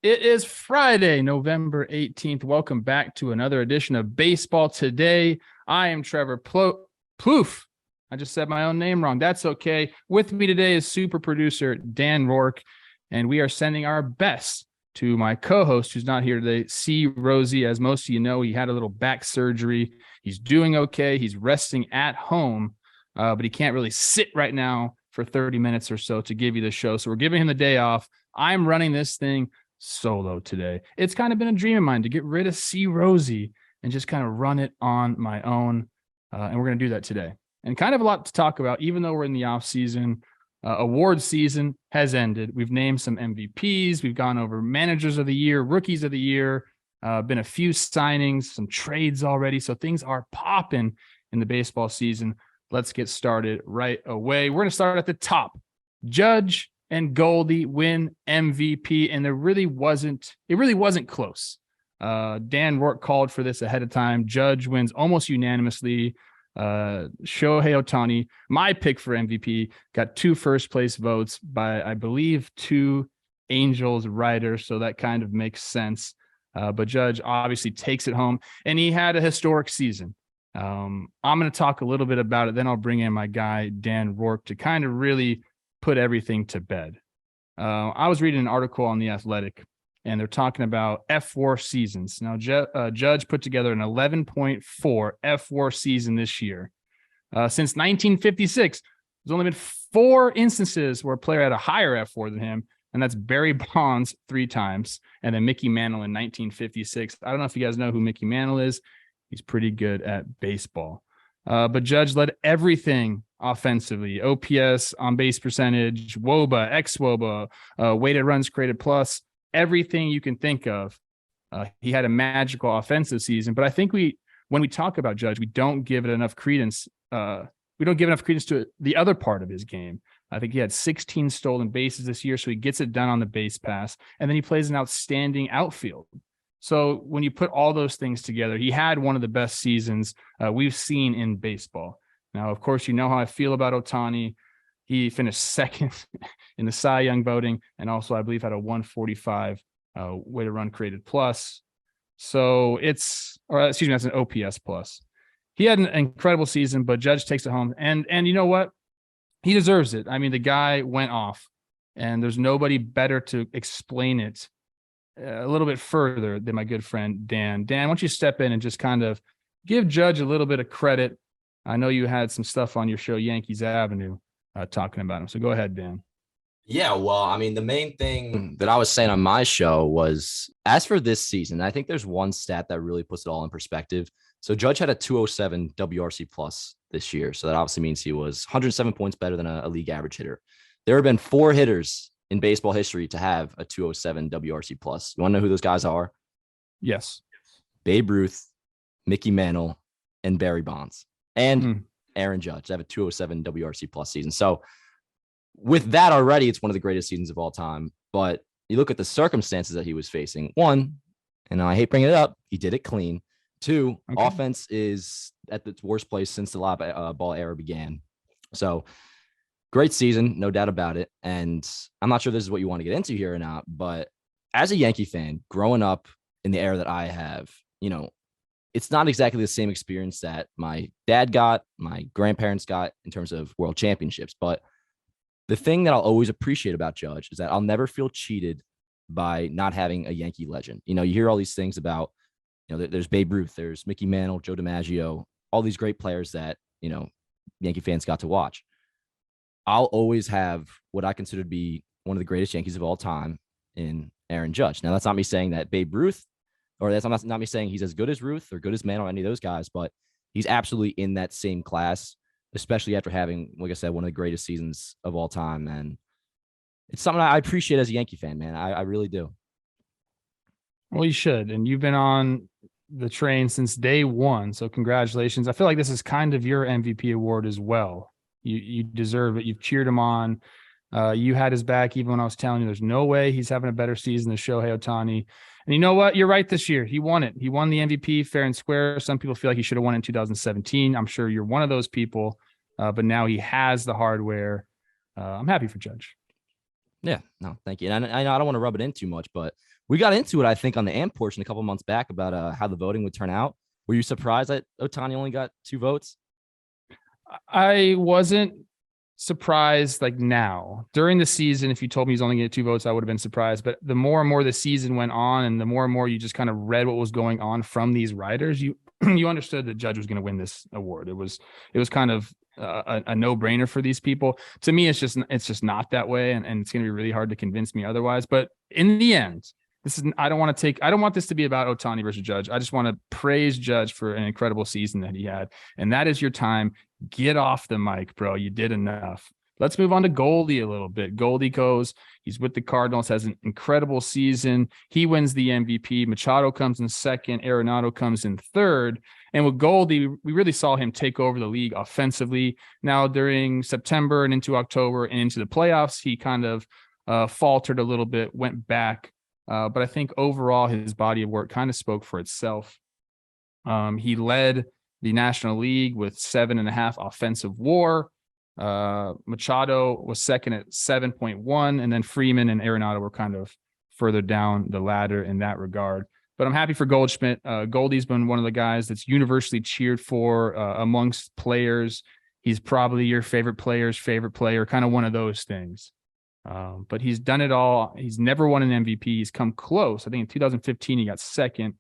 It is Friday, November 18th. Welcome back to another edition of Baseball Today. I am Trevor Plouffe. I just said my own name wrong. That's okay. With me today is super producer Dan Rourke, and we are sending our best to my co-host who's not here today, C. Rosie. As most of you know, he had a little back surgery. He's doing okay. He's resting at home, but he can't really sit right now for 30 minutes or so to give you the show. So we're giving him the day off. I'm running this thing solo today. It's kind of been a dream of mine to get rid of C. Rosie and just kind of run it on my own. And we're going to do that today. And kind of a lot to talk about, even though we're in the off season. Award season has ended. We've named some MVPs. We've gone over managers of the year, rookies of the year, been a few signings, some trades already. So things are popping in the baseball season. Let's get started right away. We're going to start at the top. Judge and Goldie win MVP, and it really wasn't close. Dan Rourke called for this ahead of time. Judge wins almost unanimously. Shohei Ohtani, my pick for MVP, got 2 first place votes by, I believe, 2 Angels writers, so that kind of makes sense. But Judge obviously takes it home, and he had a historic season. I'm going to talk a little bit about it, then I'll bring in my guy, Dan Rourke, to kind of really put everything to bed. I was reading an article on The Athletic, and they're talking about F4 seasons. Now, Judge put together an 11.4 F4 season this year. Since 1956, there's only been 4 instances where a player had a higher F4 than him, and that's Barry Bonds 3 times, and then Mickey Mantle in 1956. I don't know if you guys know who Mickey Mantle is. He's pretty good at baseball. But Judge led everything offensively: OPS, on base percentage, WOBA, xWOBA, weighted runs created plus, everything you can think of. He had a magical offensive season, but I think when we talk about Judge, we don't give it enough credence. We don't give enough credence to the other part of his game. I think he had 16 stolen bases this year, so he gets it done on the base pass, and then he plays an outstanding outfield. So when you put all those things together, he had one of the best seasons we've seen in baseball. Now, of course, you know how I feel about Ohtani. He finished second in the Cy Young voting, and also, I believe, had a 145 weighted run created plus. So that's an OPS plus. He had an incredible season, but Judge takes it home. And you know what? He deserves it. I mean, the guy went off, and there's nobody better to explain it a little bit further than my good friend Dan. Dan, why don't you step in and just kind of give Judge a little bit of credit? I know you had some stuff on your show, Yankees Avenue, talking about him. So go ahead, Dan. Yeah, well, I mean, the main thing that I was saying on my show was, as for this season, I think there's one stat that really puts it all in perspective. So Judge had a 207 WRC plus this year. So that obviously means he was 107 points better than a league average hitter. There have been 4 hitters in baseball history to have a 207 WRC plus. You want to know who those guys are? Yes. Babe Ruth, Mickey Mantle, and Barry Bonds, and Aaron Judge. They have a 207 WRC plus season. So with that already, it's one of the greatest seasons of all time. But you look at the circumstances that he was facing. 1, and I hate bringing it up, he did it clean. 2, offense is at its worst place since the live ball era began. So great season, no doubt about it. And I'm not sure this is what you want to get into here or not, but as a Yankee fan, growing up in the era that I have, it's not exactly the same experience that my dad got, my grandparents got in terms of world championships. But the thing that I'll always appreciate about Judge is that I'll never feel cheated by not having a Yankee legend. You hear all these things about, there's Babe Ruth, there's Mickey Mantle, Joe DiMaggio, all these great players that, Yankee fans got to watch. I'll always have what I consider to be one of the greatest Yankees of all time in Aaron Judge. Now, that's not me saying that Babe Ruth, or that's not me saying he's as good as Ruth or good as Mantle or any of those guys, but he's absolutely in that same class, especially after having, like I said, one of the greatest seasons of all time. And it's something I appreciate as a Yankee fan, man. I really do. Well, you should. And you've been on the train since day one. So congratulations. I feel like this is kind of your MVP award as well. You deserve it. You've cheered him on. You had his back even when I was telling you there's no way he's having a better season than Shohei Ohtani. And you know what? You're right this year. He won it. He won the MVP fair and square. Some people feel like he should have won in 2017. I'm sure you're one of those people. But now he has the hardware. I'm happy for Judge. Yeah, no, thank you. And I know I don't want to rub it in too much, but We got into it, I think, on the AMP portion a couple months back about how the voting would turn out. Were you surprised that Ohtani only got 2 votes? I wasn't surprised like now. During the season, if you told me he's only going to get 2 votes, I would have been surprised. But the more and more the season went on and the more and more you just kind of read what was going on from these writers, you you understood that Judge was going to win this award. It was kind of a no-brainer for these people. To me, it's just not that way, and it's going to be really hard to convince me otherwise. But in the end, I don't want this to be about Ohtani versus Judge. I just want to praise Judge for an incredible season that he had. And that is your time. Get off the mic, bro. You did enough. Let's move on to Goldie a little bit. Goldie goes, he's with the Cardinals, has an incredible season. He wins the MVP. Machado comes in second. Arenado comes in third. And with Goldie, we really saw him take over the league offensively. Now, during September and into October and into the playoffs, he kind of faltered a little bit, went back. But I think overall his body of work kind of spoke for itself. He led the National League with 7.5 offensive WAR. Machado was second at 7.1, and then Freeman and Arenado were kind of further down the ladder in that regard. But I'm happy for Goldschmidt. Goldie's been one of the guys that's universally cheered for amongst players. He's probably your favorite player's favorite player, kind of one of those things. But he's done it all. He's never won an MVP. He's come close. I think in 2015, he got second.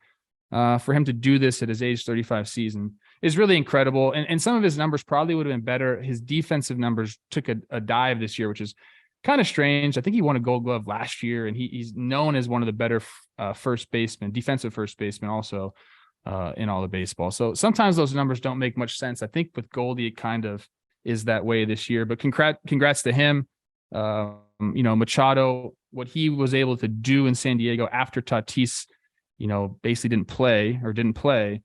For him to do this at his age 35 season is really incredible. And some of his numbers probably would have been better. His defensive numbers took a dive this year, which is kind of strange. I think he won a Gold Glove last year, and he's known as one of the better defensive first basemen also in all of baseball. So sometimes those numbers don't make much sense. I think with Goldie, it kind of is that way this year. But congrats to him. Machado, what he was able to do in San Diego after Tatis, basically didn't play,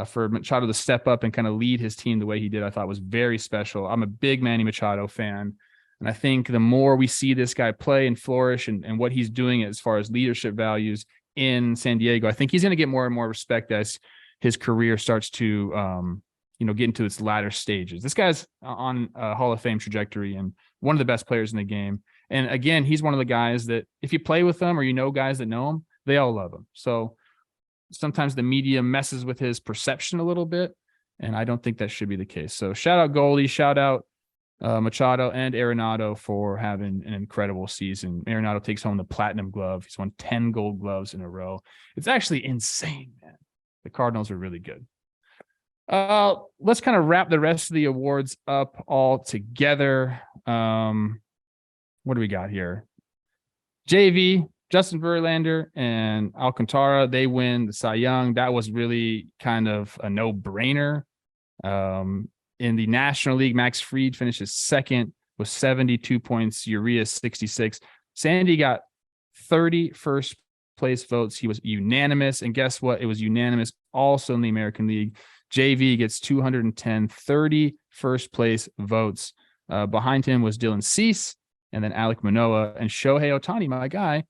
for Machado to step up and kind of lead his team the way he did, I thought was very special. I'm a big Manny Machado fan. And I think the more we see this guy play and flourish and what he's doing as far as leadership values in San Diego, I think he's going to get more and more respect as his career starts to, get into its latter stages. This guy's on a Hall of Fame trajectory and one of the best players in the game. And again, he's one of the guys that if you play with them or guys that know him, they all love him. So sometimes the media messes with his perception a little bit, and I don't think that should be the case. So shout out Goldie, shout out Machado and Arenado for having an incredible season. Arenado takes home the Platinum Glove. He's won 10 Gold Gloves in a row. It's actually insane, man. The Cardinals are really good. Let's kind of wrap the rest of the awards up all together. What do we got here? JV, Justin Verlander and Alcantara, they win the Cy Young. That was really kind of a no-brainer. In the National League, Max Fried finishes second with 72 points, Urias 66. Sandy got 30 first place votes. He was unanimous. And guess what? It was unanimous also in the American League. JV gets 210, 30 first place votes. Behind him was Dylan Cease and then Alek Manoah and Shohei Ohtani, my guy.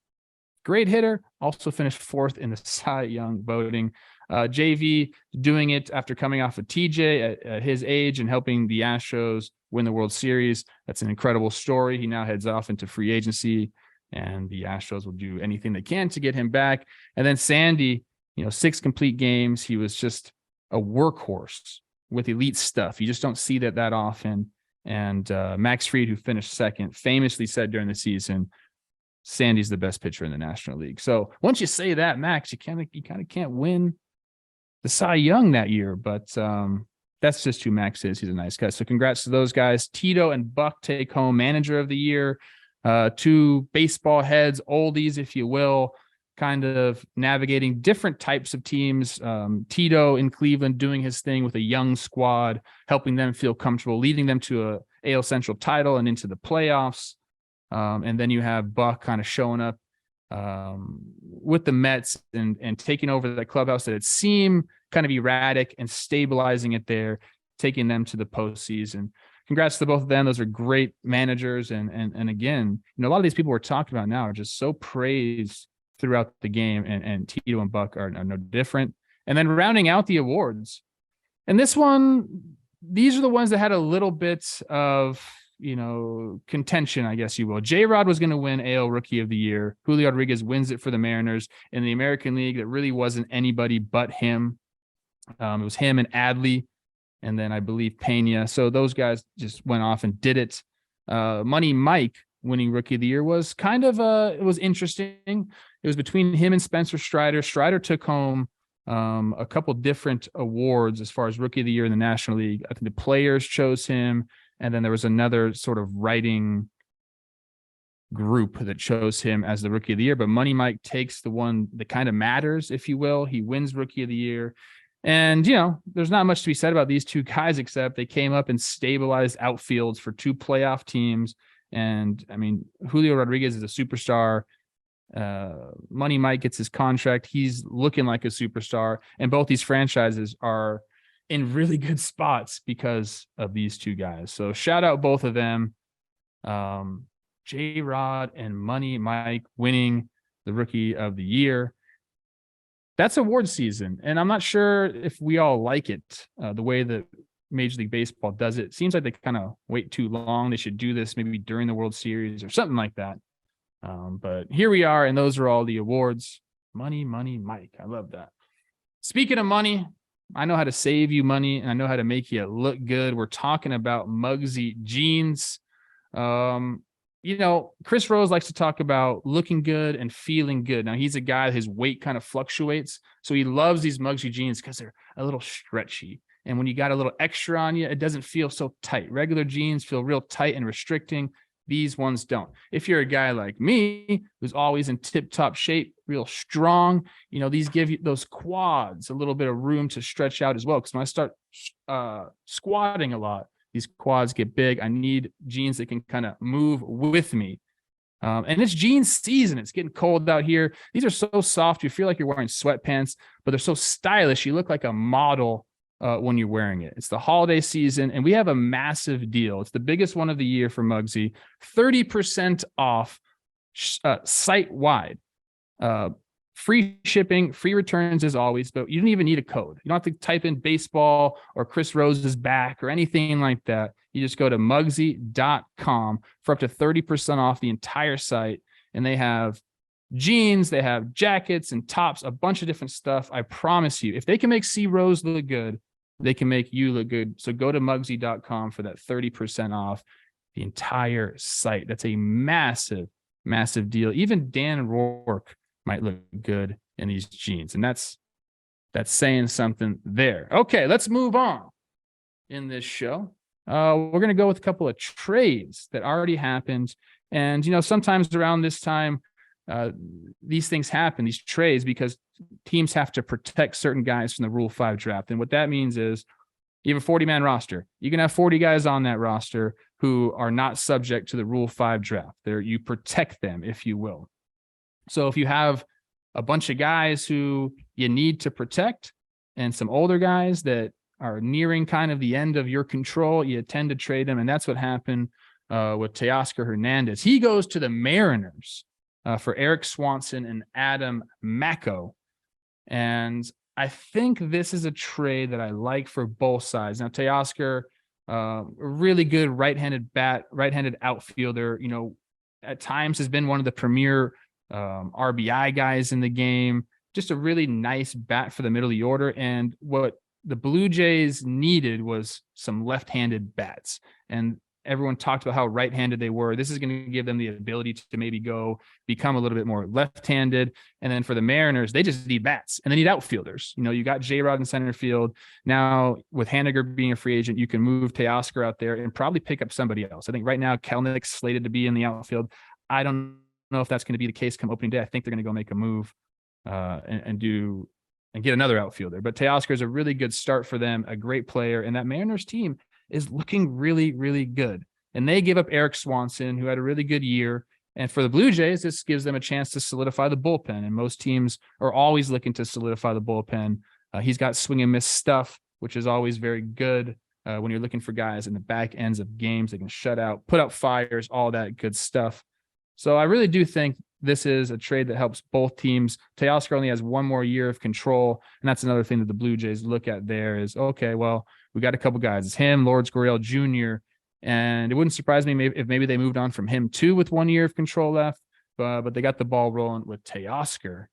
Great hitter, also finished fourth in the Cy Young voting. JV doing it after coming off of TJ at his age and helping the Astros win the World Series. That's an incredible story. He now heads off into free agency, and the Astros will do anything they can to get him back. And then Sandy, 6 complete games. He was just a workhorse with elite stuff. You just don't see that often. And Max Fried, who finished second, famously said during the season, Sandy's the best pitcher in the National League. So once you say that, Max, you kind of can't win the Cy Young that year, but that's just who Max is. He's a nice guy. So congrats to those guys. Tito and Buck take home Manager of the Year. 2 baseball heads, oldies, if you will, kind of navigating different types of teams. Tito in Cleveland doing his thing with a young squad, helping them feel comfortable, leading them to a AL Central title and into the playoffs. And then you have Buck kind of showing up with the Mets and taking over that clubhouse that had seemed kind of erratic and stabilizing it there, taking them to the postseason. Congrats to both of them. Those are great managers. And again, a lot of these people we're talking about now are just so praised throughout the game, and Tito and Buck are no different. And then rounding out the awards. And these are the ones that had a little bit of, contention, I guess you will. J-Rod was going to win AL Rookie of the Year. Julio Rodriguez wins it for the Mariners. In the American League, that really wasn't anybody but him. It was him and Adley, and then I believe Pena. So those guys just went off and did it. Money Mike winning Rookie of the Year was kind of it was interesting. It was between him and Spencer Strider. Strider took home a couple different awards as far as Rookie of the Year in the National League. I think the players chose him, and then there was another sort of writing group that chose him as the Rookie of the Year. But Money Mike takes the one that kind of matters, if you will. He wins Rookie of the Year. And, there's not much to be said about these two guys, except they came up and stabilized outfields for two playoff teams. And, I mean, Julio Rodriguez is a superstar. Money Mike gets his contract. He's looking like a superstar. And both these franchises are in really good spots because of these two guys. So shout out both of them. J-Rod and Money Mike winning the Rookie of the Year. That's award season, and I'm not sure if we all like it, the way that Major League Baseball does it. It seems like they kind of wait too long. They should do this maybe during the World Series or something like that. But here we are, and those are all the awards. Money Mike. I love that. Speaking of money, I know how to save you money, and I know how to make you look good. We're talking about Muggsy jeans. Chris Rose likes to talk about looking good and feeling good. Now, he's a guy, his weight kind of fluctuates. So he loves these Muggsy jeans because they're a little stretchy. And when you got a little extra on you, it doesn't feel so tight. Regular jeans feel real tight and restricting. These ones don't. If you're a guy like me, who's always in tip-top shape, real strong, these give you those quads a little bit of room to stretch out as well. Because when I start squatting a lot, these quads get big. I need jeans that can kind of move with me. And it's jeans season. It's getting cold out here. These are so soft. You feel like you're wearing sweatpants, but they're so stylish. You look like a model when you're wearing it. It's the holiday season, and we have a massive deal. It's the biggest one of the year for Muggsy. 30% off site-wide. Free shipping, free returns as always, but you don't even need a code. You don't have to type in baseball or Chris Rose's back or anything like that. You just go to Muggsy.com for up to 30% off the entire site. And they have jeans, they have jackets and tops, a bunch of different stuff. I promise you, if they can make C Rose look good, they can make you look good. So go to Muggsy.com for that 30% off the entire site. That's a massive, massive deal. Even Dan Rourke might look good in these jeans. And that's saying something there. Okay, let's move on in this show. We're going to go with a couple of trades that already happened. And, sometimes around this time, these things happen, these trades, because teams have to protect certain guys from the Rule 5 draft. And what that means is you have a 40-man roster. You can have 40 guys on that roster who are not subject to the Rule 5 draft. You protect them, if you will. So if you have a bunch of guys who you need to protect and some older guys that are nearing kind of the end of your control, you tend to trade them. And that's what happened with Teoscar Hernandez. He goes to the Mariners for Eric Swanson and Adam Macko. And I think this is a trade that I like for both sides. Now, Teoscar, a really good right-handed outfielder, at times has been one of the premier RBI guys in the game, just a really nice bat for the middle of the order. And what the Blue Jays needed was some left-handed bats. And everyone talked about how right-handed they were. This is going to give them the ability to maybe become a little bit more left-handed. And then for the Mariners, they just need bats and they need outfielders. You got J-Rod in center field. Now with Haniger being a free agent, you can move Teoscar out there and probably pick up somebody else. I think right now Kelnick's slated to be in the outfield. I don't know if that's going to be the case come opening day. I think they're going to go make a move and get another outfielder. But Teoscar is a really good start for them, a great player. And that Mariners team is looking really, really good. And they give up Eric Swanson, who had a really good year. And for the Blue Jays, this gives them a chance to solidify the bullpen. And most teams are always looking to solidify the bullpen. He's got swing and miss stuff, which is always very good when you're looking for guys in the back ends of games. They can shut out, put out fires, all that good stuff. So I really do think this is a trade that helps both teams. Teoscar only has one more year of control. And that's another thing that the Blue Jays look at there is, okay, well, we got a couple guys. It's him, Lourdes Gurriel Jr., And it wouldn't surprise me if maybe they moved on from him too with 1 year of control left. But they got the ball rolling with Teoscar.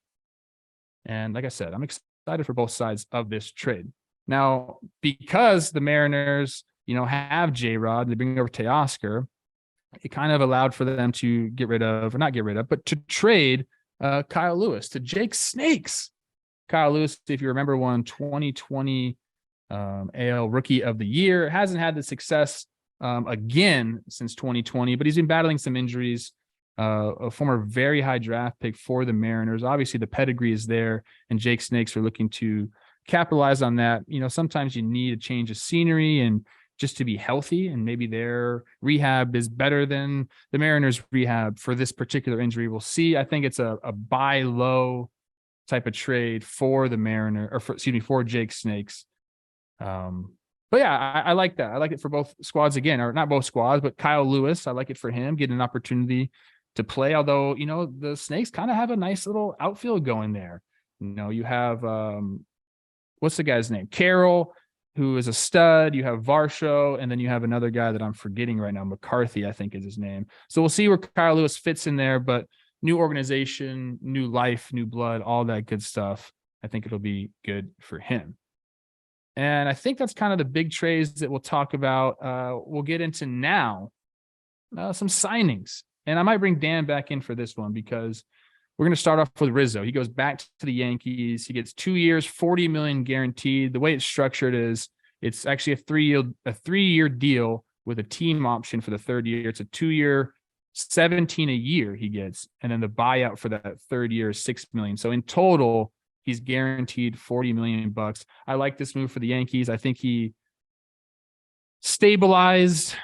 And like I said, I'm excited for both sides of this trade. Now, because the Mariners, have J-Rod, they bring over Teoscar, it kind of allowed for them to but to trade Kyle Lewis to Jake Snakes. Kyle Lewis, if you remember, won 2020 AL Rookie of the Year. Hasn't had the success again since 2020, but he's been battling some injuries. A former very high draft pick for the Mariners. Obviously, the pedigree is there, and Jake Snakes are looking to capitalize on that. Sometimes you need a change of scenery and just to be healthy, and maybe their rehab is better than the Mariners' rehab for this particular injury. We'll see. I think it's a buy low type of trade for the for Jake Snakes. But yeah, I like that. I like it for both squads again, or not both squads, but Kyle Lewis. I like it for him getting an opportunity to play. Although, the Snakes kind of have a nice little outfield going there. You have, what's the guy's name? Carroll, who is a stud. You have Varsho, and then you have another guy that I'm forgetting right now. McCarthy, I think is his name. So we'll see where Kyle Lewis fits in there, but new organization, new life, new blood, all that good stuff. I think it'll be good for him. And I think that's kind of the big trades that we'll talk about. We'll get into now some signings. And I might bring Dan back in for this one because we're going to start off with Rizzo. He goes back to the Yankees. He gets 2 years, $40 million guaranteed. The way it's structured is it's actually a 3-year deal with a team option for the third year. It's a 2-year, $17 a year he gets, and then the buyout for that third year is $6 million. So in total, he's guaranteed $40 million. I like this move for the Yankees. I think he stabilized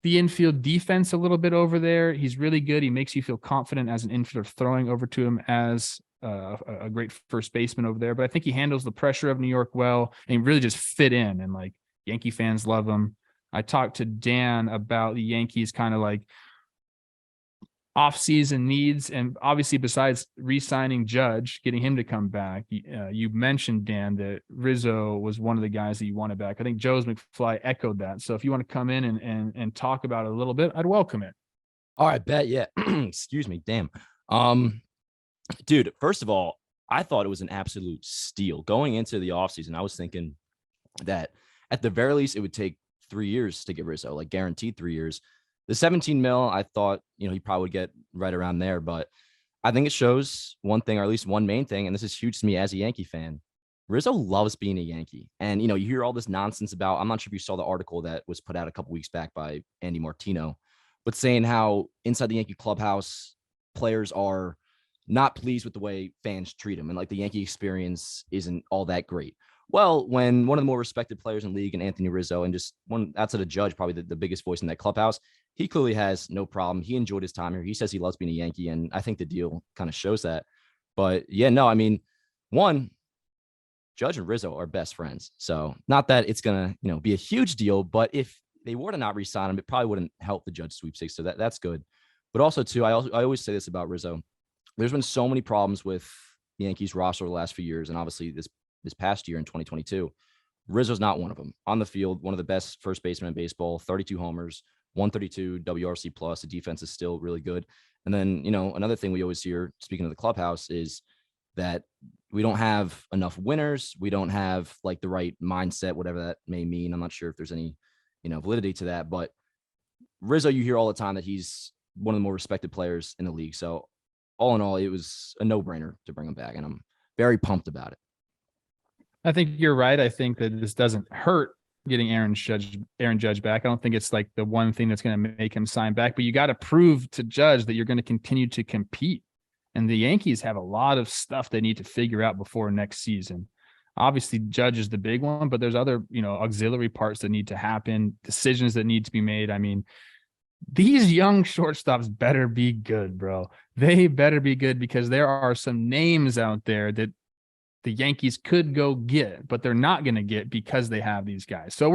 the infield defense a little bit over there. He's really good. He makes you feel confident as an infielder throwing over to him as a great first baseman over there. But I think he handles the pressure of New York well, and he really just fit in. And like Yankee fans love him. I talked to Dan about the Yankees kind of like off-season needs, and obviously besides re-signing Judge, getting him to come back, you mentioned, Dan, that Rizzo was one of the guys that you wanted back. I think Joe's McFly echoed that. So if you want to come in and talk about it a little bit, I'd welcome it. All right, bet. Yeah. Excuse me. Damn. Dude, first of all, I thought it was an absolute steal. Going into the offseason, I was thinking that at the very least, it would take 3 years to get Rizzo, like guaranteed 3 years. The 17 mil, I thought, he probably would get right around there. But I think it shows one thing, or at least one main thing, and this is huge to me as a Yankee fan. Rizzo loves being a Yankee. And, you hear all this nonsense about, I'm not sure if you saw the article that was put out a couple weeks back by Andy Martino, but saying how inside the Yankee clubhouse, players are not pleased with the way fans treat them. And like the Yankee experience isn't all that great. Well, when one of the more respected players in the league, and Anthony Rizzo, and just one outside of Judge, probably the biggest voice in that clubhouse, he clearly has no problem. He enjoyed his time here. He says he loves being a Yankee, and I think the deal kind of shows that. But yeah, no, I mean, one, Judge and Rizzo are best friends. So not that it's going to, be a huge deal, but if they were to not re-sign him, it probably wouldn't help the Judge sweepstakes. So that's good. But also, too, I always say this about Rizzo. There's been so many problems with the Yankees roster the last few years, and obviously this past year in 2022. Rizzo's not one of them. On the field, one of the best first basemen in baseball, 32 homers, 132 WRC plus. The defense is still really good. And then, another thing we always hear, speaking of the clubhouse, is that we don't have enough winners. We don't have like the right mindset, whatever that may mean. I'm not sure if there's any, validity to that, but Rizzo, you hear all the time that he's one of the more respected players in the league. So all in all, it was a no-brainer to bring him back, and I'm very pumped about it. I think you're right. I think that this doesn't hurt getting Aaron Judge back. I don't think it's like the one thing that's going to make him sign back, but you got to prove to Judge that you're going to continue to compete. And the Yankees have a lot of stuff they need to figure out before next season. Obviously, Judge is the big one, but there's other, auxiliary parts that need to happen, decisions that need to be made. I mean, these young shortstops better be good, bro. They better be good, because there are some names out there that the Yankees could go get, but they're not going to get because they have these guys. So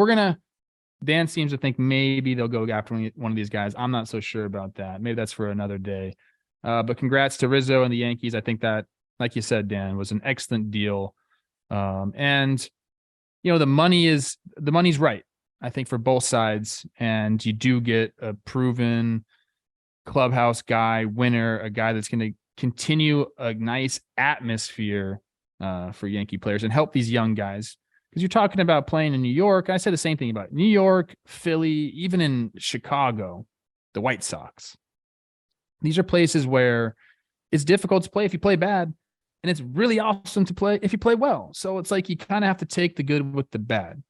Dan seems to think maybe they'll go after one of these guys. I'm not so sure about that. Maybe that's for another day. But congrats to Rizzo and the Yankees. I think that, like you said, Dan, was an excellent deal. And the money's right. I think, for both sides. And you do get a proven clubhouse guy, winner, a guy that's going to continue a nice atmosphere for Yankee players and help these young guys. Because you're talking about playing in New York. I said the same thing about New York, Philly, even in Chicago, the White Sox. These are places where it's difficult to play if you play bad, and it's really awesome to play if you play well. So it's like you kind of have to take the good with the bad.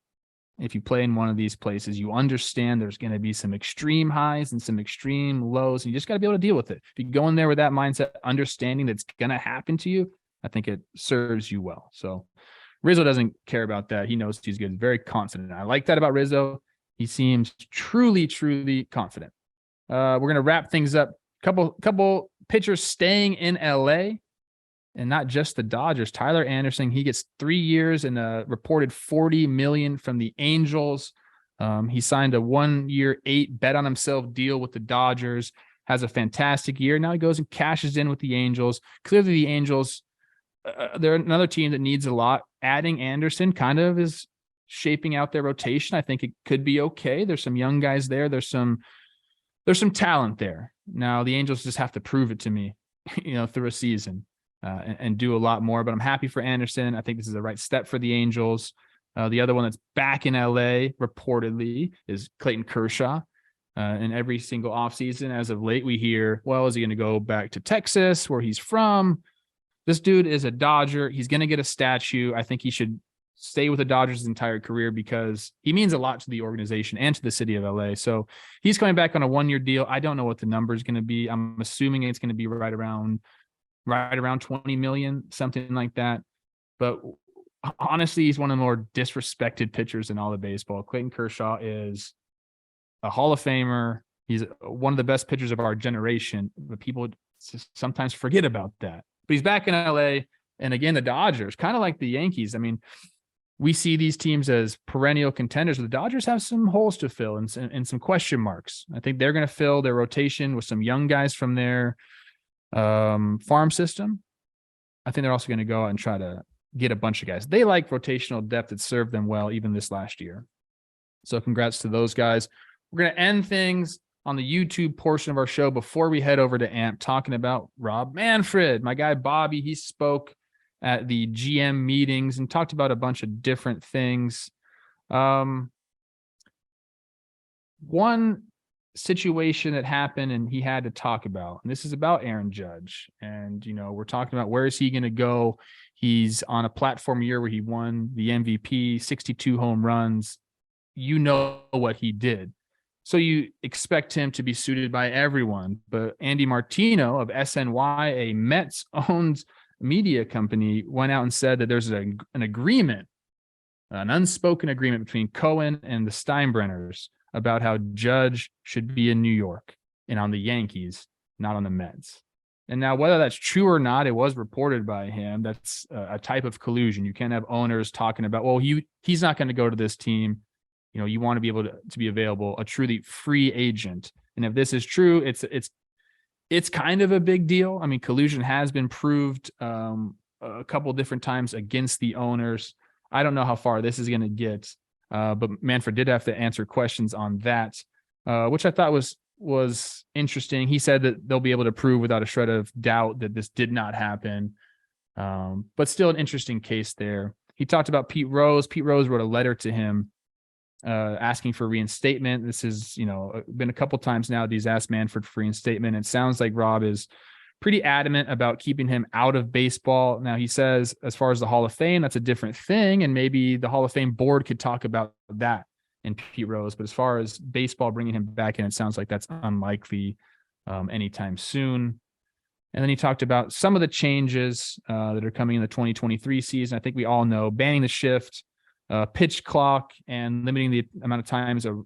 If you play in one of these places, you understand there's going to be some extreme highs and some extreme lows, and you just got to be able to deal with it. If you go in there with that mindset, understanding that's going to happen to you, I think it serves you well. So Rizzo doesn't care about that. He knows he's good, very confident. I like that about Rizzo. He seems truly, truly confident. We're going to wrap things up. Couple pitchers staying in LA, and not just the Dodgers. Tyler Anderson, he gets 3 years and a reported $40 million from the Angels. He signed a 1-year, 8 bet on himself deal with the Dodgers, has a fantastic year. Now he goes and cashes in with the Angels. Clearly the Angels, they're another team that needs a lot. Adding Anderson kind of is shaping out their rotation. I think it could be okay. There's some young guys there. There's some talent there. Now the Angels just have to prove it to me, through a season. And do a lot more, but I'm happy for Anderson. I think this is the right step for the Angels. The other one that's back in LA reportedly is Clayton Kershaw. And every single offseason as of late, we hear, well, is he going to go back to Texas where he's from? This dude is a Dodger. He's going to get a statue. I think he should stay with the Dodgers his entire career because he means a lot to the organization and to the city of LA. So he's coming back on a 1-year deal. I don't know what the number is going to be. I'm assuming it's going to be right around 20 million, something like that. But honestly, he's one of the more disrespected pitchers in all of baseball. Clayton Kershaw is a Hall of Famer. He's one of the best pitchers of our generation, but people sometimes forget about that. But he's back in LA. And again, the Dodgers, kind of like the Yankees. I mean, we see these teams as perennial contenders. The Dodgers have some holes to fill and some question marks. I think they're going to fill their rotation with some young guys from their farm system. I think they're also going to go out and try to get a bunch of guys. They like rotational depth that served them well even this last year. So congrats to those guys. We're going to end things on the YouTube portion of our show before we head over to AMP talking about Rob Manfred. My guy Bobby, he spoke at the GM meetings and talked about a bunch of different things. One situation that happened and he had to talk about, and this is about Aaron Judge. And, we're talking about where is he going to go? He's on a platform year where he won the MVP, 62 home runs. You know what he did. So you expect him to be suited by everyone. But Andy Martino of SNY, a Mets-owned media company, went out and said that there's an agreement, an unspoken agreement between Cohen and the Steinbrenners about how Judge should be in New York and on the Yankees, not on the Mets. And now whether that's true or not, it was reported by him. That's a type of collusion. You can't have owners talking about, well, he's not going to go to this team. You want to be able to be available, a truly free agent. And if this is true, it's kind of a big deal. I mean, collusion has been proved a couple different times against the owners. I don't know how far this is going to get. But Manfred did have to answer questions on that, which I thought was interesting. He said that they'll be able to prove without a shred of doubt that this did not happen. But still an interesting case there. He talked about Pete Rose. Pete Rose wrote a letter to him asking for reinstatement. This is, been a couple times now that he's asked Manfred for reinstatement. It sounds like Rob is pretty adamant about keeping him out of baseball. Now he says, as far as the Hall of Fame, that's a different thing. And maybe the Hall of Fame board could talk about that in Pete Rose. But as far as baseball bringing him back in, it sounds like that's unlikely anytime soon. And then he talked about some of the changes that are coming in the 2023 season. I think we all know banning the shift, pitch clock, and limiting the amount of times a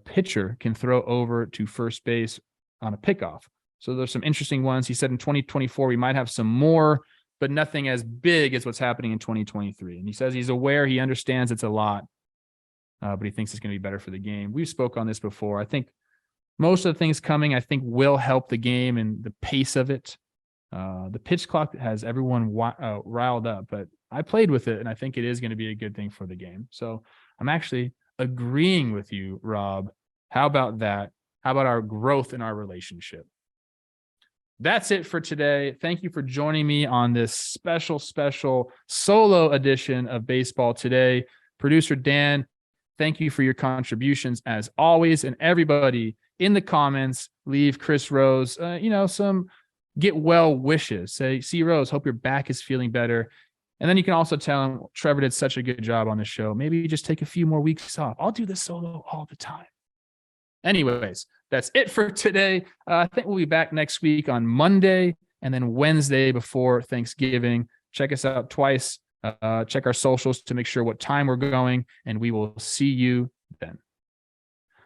pitcher can throw over to first base on a pickoff. So there's some interesting ones. He said in 2024, we might have some more, but nothing as big as what's happening in 2023. And he says he's aware, he understands it's a lot, but he thinks it's going to be better for the game. We've spoke on this before. I think most of the things coming, will help the game and the pace of it. The pitch clock has everyone riled up, but I played with it, and I think it is going to be a good thing for the game. So I'm actually agreeing with you, Rob. How about that? How about our growth in our relationship? That's it for today. Thank you for joining me on this special solo edition of Baseball Today. Producer Dan, thank you for your contributions as always. And everybody in the comments, leave Chris Rose, some get well wishes. Say, see Rose, hope your back is feeling better. And then you can also tell him Trevor did such a good job on the show. Maybe you just take a few more weeks off. I'll do this solo all the time. Anyways, that's it for today. I think we'll be back next week on Monday and then Wednesday before Thanksgiving. Check us out twice. Check our socials to make sure what time we're going, and we will see you then.